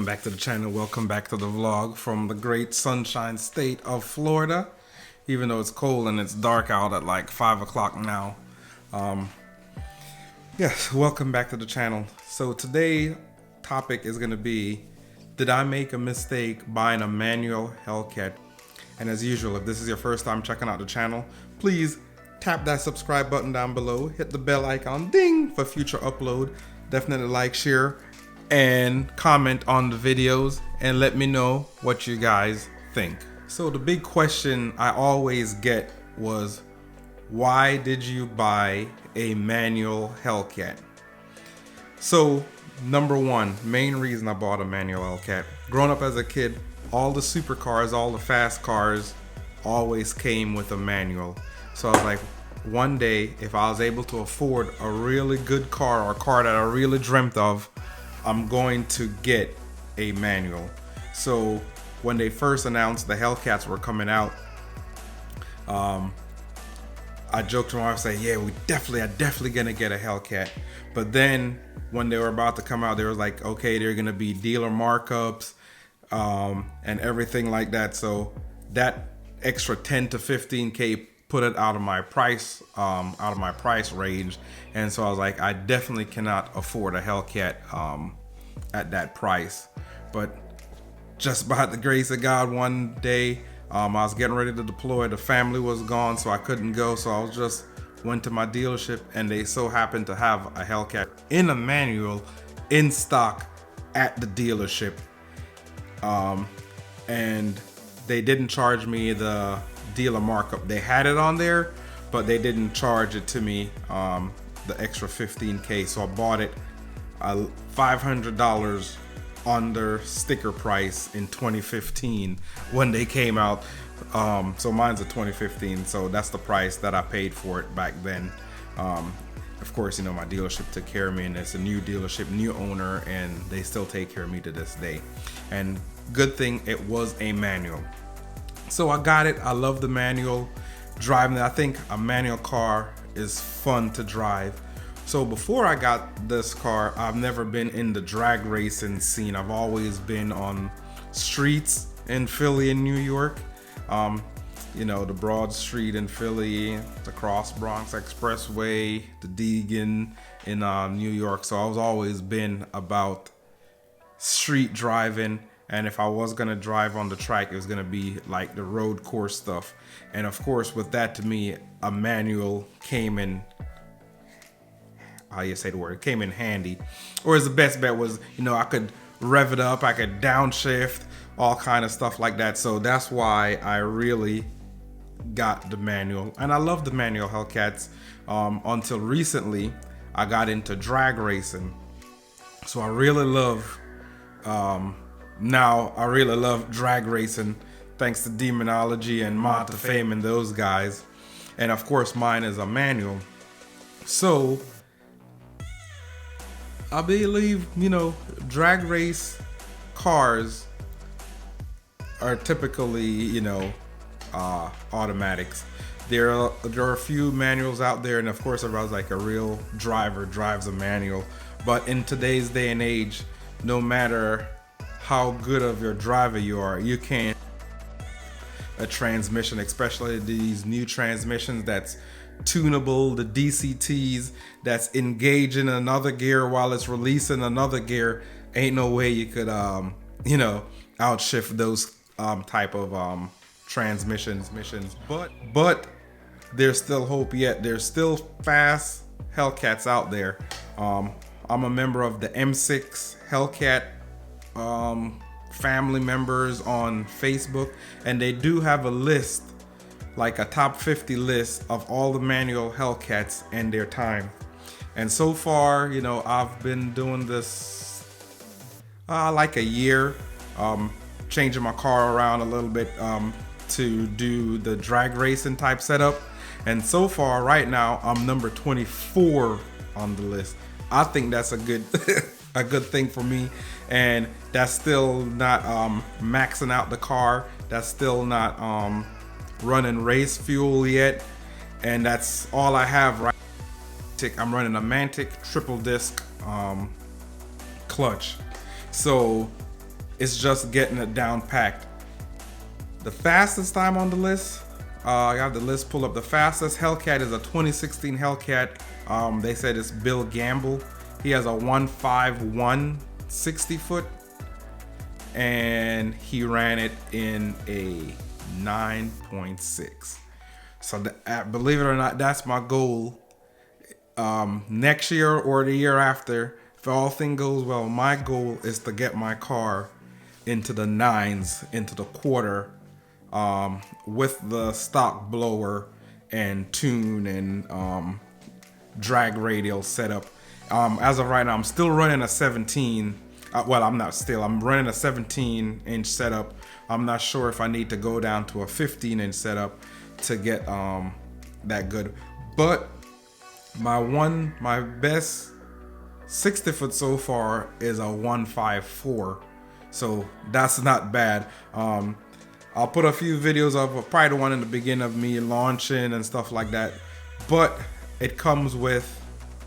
back to the channel. Welcome back to the vlog from the great sunshine state of Florida. Even though it's cold and it's dark out at like 5 o'clock now. Yes, welcome back to the channel. So today topic is going to be, did I make a mistake buying a manual Hellcat? And as usual, if this is your first time checking out the channel, please tap that subscribe button down below, hit the bell icon, ding, for future upload. Definitely like, share, and comment on the videos and let me know what you guys think. So the big question I always get was, why did you buy a manual Hellcat? So number one, main reason I bought a manual Hellcat, growing up as a kid, all the supercars, all the fast cars always came with a manual. So I was like, one day if I was able to afford a really good car, or a car that I really dreamt of, I'm going to get a manual. So when they first announced the Hellcats were coming out, I joked to my wife, say, yeah, I'm definitely gonna get a Hellcat. But then when they were about to come out, they were like, okay, they're gonna be dealer markups and everything like that. So that extra 10 to 15K put it out of my price range. And so I was like, I definitely cannot afford a Hellcat at that price. But just by the grace of God, one day I was getting ready to deploy. The family was gone, so I couldn't go. So I was just went to my dealership, and they so happened to have a Hellcat in a manual in stock at the dealership. And they didn't charge me the dealer markup. They had it on there, but they didn't charge it to me, the extra 15K. So I bought it $500 under sticker price in 2015 when they came out. So mine's a 2015, so that's the price that I paid for it back then. Of course, you know, my dealership took care of me, and it's a new dealership, new owner, and they still take care of me to this day. And good thing it was a manual. So I got it. I love the manual. Driving it, I think a manual car is fun to drive. So before I got this car, I've never been in the drag racing scene. I've always been on streets in Philly and New York. You know, the Broad Street in Philly, the Cross Bronx Expressway, the Deegan in New York. So I've always been about street driving. And if I was gonna drive on the track, it was gonna be like the road course stuff. And of course, with that, to me, a manual came in, how you say the word, came in handy. Or as the best bet was, you know, I could rev it up, I could downshift, all kind of stuff like that. So that's why I really got the manual. And I love the manual Hellcats until recently I got into drag racing. So I really love, now I really love drag racing, thanks to Demonology and Mod to Fame and those guys. And of course mine is a manual. So I believe, you know, drag race cars are typically, you know, automatics. There are a few manuals out there, and of course everybody's like, a real driver drives a manual. But in today's day and age, no matter how good of your driver you are, you can't a transmission, especially these new transmissions that's tunable, the DCTs that's engaging another gear while it's releasing another gear. Ain't no way you could you know, outshift those type of transmissions. But there's still hope yet. There's still fast Hellcats out there. I'm a member of the M6 Hellcat family members on Facebook, and they do have a list, like a top 50 list of all the manual Hellcats and their time. And so far, you know, I've been doing this like a year, changing my car around a little bit to do the drag racing type setup. And so far right now, I'm number 24 on the list. I think that's a good a good thing for me. And that's still not maxing out the car. That's still not running race fuel yet. And that's all I have right now. I'm running a Mantic triple disc clutch. So it's just getting it down packed. The fastest time on the list, I have the list pulled up. The fastest Hellcat is a 2016 Hellcat. They said it's Bill Gamble. He has a 151 60 foot, and he ran it in a 9.6. So believe it or not, that's my goal. Next year or the year after, if all things goes well, my goal is to get my car into the 9s, into the quarter, with the stock blower and tune and drag radial setup. As of right now, I'm still running a 17. Well, I'm not still. I'm running a 17-inch setup. I'm not sure if I need to go down to a 15-inch setup to get that good. But my best 60 foot so far is a 154. So that's not bad. I'll put a few videos of probably the one in the beginning of me launching and stuff like that. But it comes with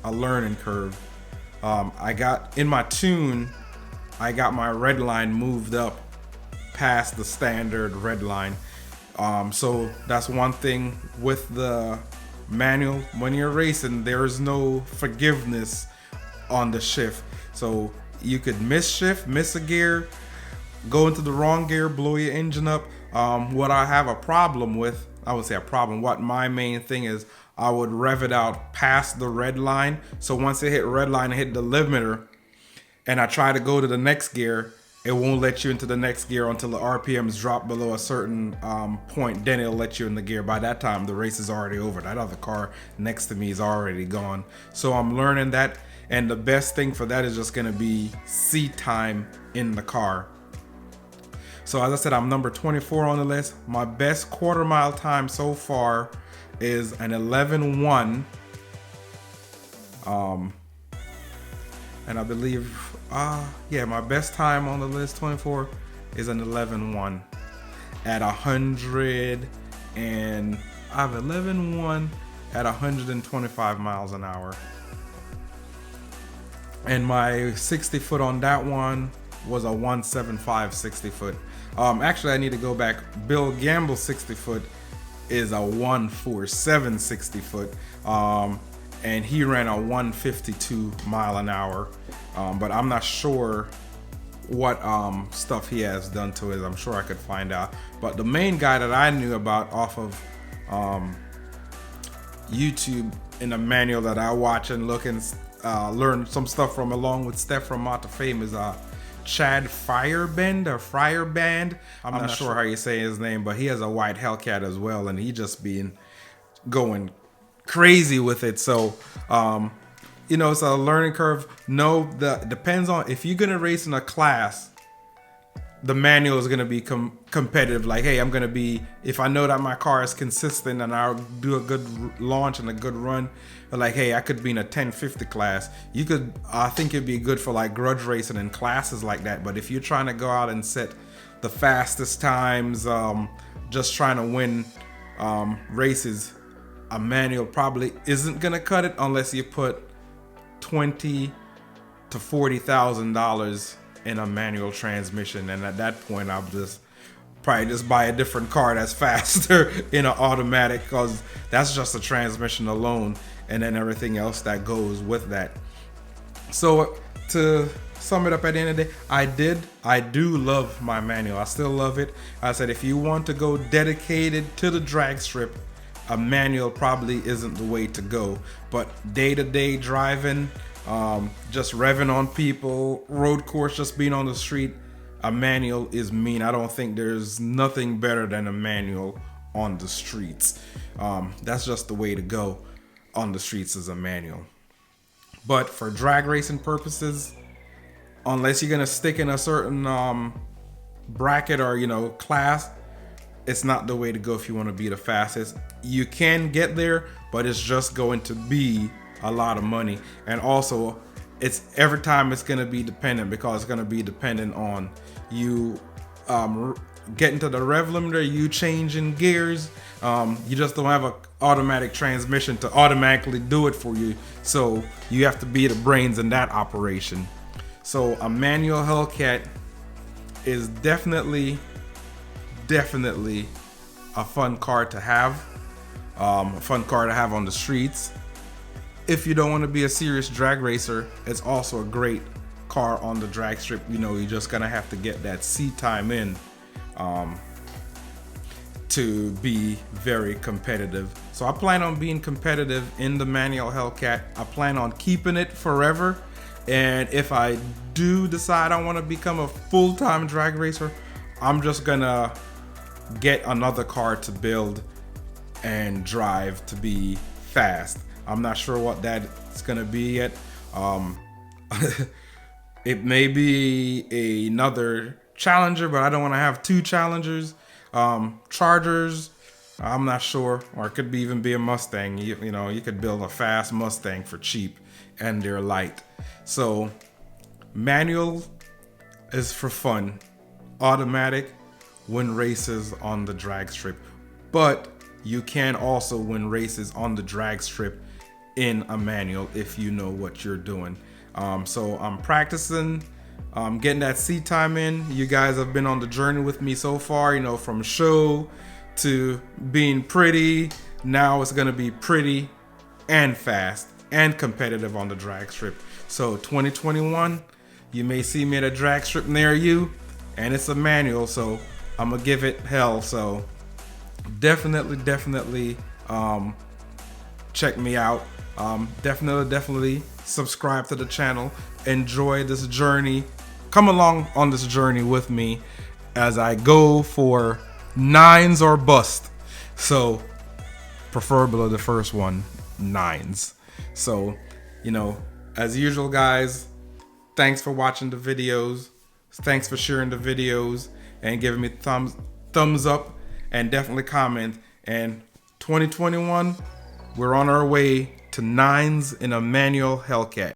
a learning curve. I got in my tune, I got my red line moved up past the standard red line. So that's one thing with the manual. When you're racing, there is no forgiveness on the shift. So you could miss shift, miss a gear, go into the wrong gear, blow your engine up. What I have a problem with, I would say a problem, what my main thing is, I would rev it out past the red line. So once it hit red line and hit the limiter, and I try to go to the next gear, it won't let you into the next gear until the RPMs drop below a certain point. Then it'll let you in the gear. By that time, the race is already over. That other car next to me is already gone. So I'm learning that. And the best thing for that is just gonna be seat time in the car. So as I said, I'm number 24 on the list. My best quarter mile time so far is an 11:1. And I believe, yeah, my best time on the list, 24, is an 11:1 at 100, and I have 11:1 at 125 miles an hour. And my 60 foot on that one was a 175 60 foot. Actually, I need to go back. Bill Gamble's 60 foot is a 147 60 foot. And he ran a 152 mile an hour. But I'm not sure what stuff he has done to it. I'm sure I could find out. But the main guy that I knew about off of YouTube in a manual that I watch and look and learn some stuff from, along with Steph from Mount of Fame, is Chad Fireband. I'm not sure how you say his name, but he has a white Hellcat as well, and he just been going crazy with it. So it's a learning curve. Depends on if you're gonna race in a class, the manual is gonna be competitive. Like, hey, I'm gonna be, if I know that my car is consistent and I'll do a good launch and a good run, like, hey, I could be in a 1050 class. I think it'd be good for like grudge racing and classes like that. But if you're trying to go out and set the fastest times, just trying to win races, a manual probably isn't gonna cut it unless you put $20,000 to $40,000 in a manual transmission, and at that point I'll probably just buy a different car that's faster in an automatic, because that's just a transmission alone, and then everything else that goes with that. So to sum it up, at the end of the day, I do love my manual. I still love it. I said, if you want to go dedicated to the drag strip, a manual probably isn't the way to go. But day-to-day driving, just revving on people, road course, just being on the street, a manual is mean. I don't think there's nothing better than a manual on the streets. That's just the way to go on the streets, is a manual. But for drag racing purposes, unless you're gonna stick in a certain bracket or class, it's not the way to go if you want to be the fastest. You can get there, but it's just going to be a lot of money. And also, it's every time it's going to be dependent, because it's going to be dependent on you getting to the rev limiter, you changing gears. You just don't have an automatic transmission to automatically do it for you. So you have to be the brains in that operation. So a manual Hellcat is definitely a fun car to have. A fun car to have on the streets. If you don't want to be a serious drag racer, it's also a great car on the drag strip. You know, you're just gonna have to get that seat time in to be very competitive. So I plan on being competitive in the manual Hellcat. I plan on keeping it forever. And if I do decide I want to become a full-time drag racer, I'm just gonna get another car to build and drive to be fast. I'm not sure what that's gonna be yet. It may be another Challenger, but I don't want to have two Challengers. Chargers, I'm not sure, or it could even be a Mustang. You know, you could build a fast Mustang for cheap, and they're light. So manual is for fun. Automatic win races on the drag strip, but you can also win races on the drag strip in a manual if you know what you're doing. So I'm practicing, getting that seat time in. You guys have been on the journey with me so far, you know, from show to being pretty. Now it's gonna be pretty and fast and competitive on the drag strip. So 2021, you may see me at a drag strip near you, and it's a manual, so I'm gonna give it hell. So definitely check me out. Definitely subscribe to the channel. Enjoy this journey. Come along on this journey with me as I go for 9s or bust. So preferably the first one, 9s. So, you know, as usual, guys, thanks for watching the videos. Thanks for sharing the videos and giving me thumbs up, and definitely comment. And 2021, we're on our way to 9s in a manual Hellcat.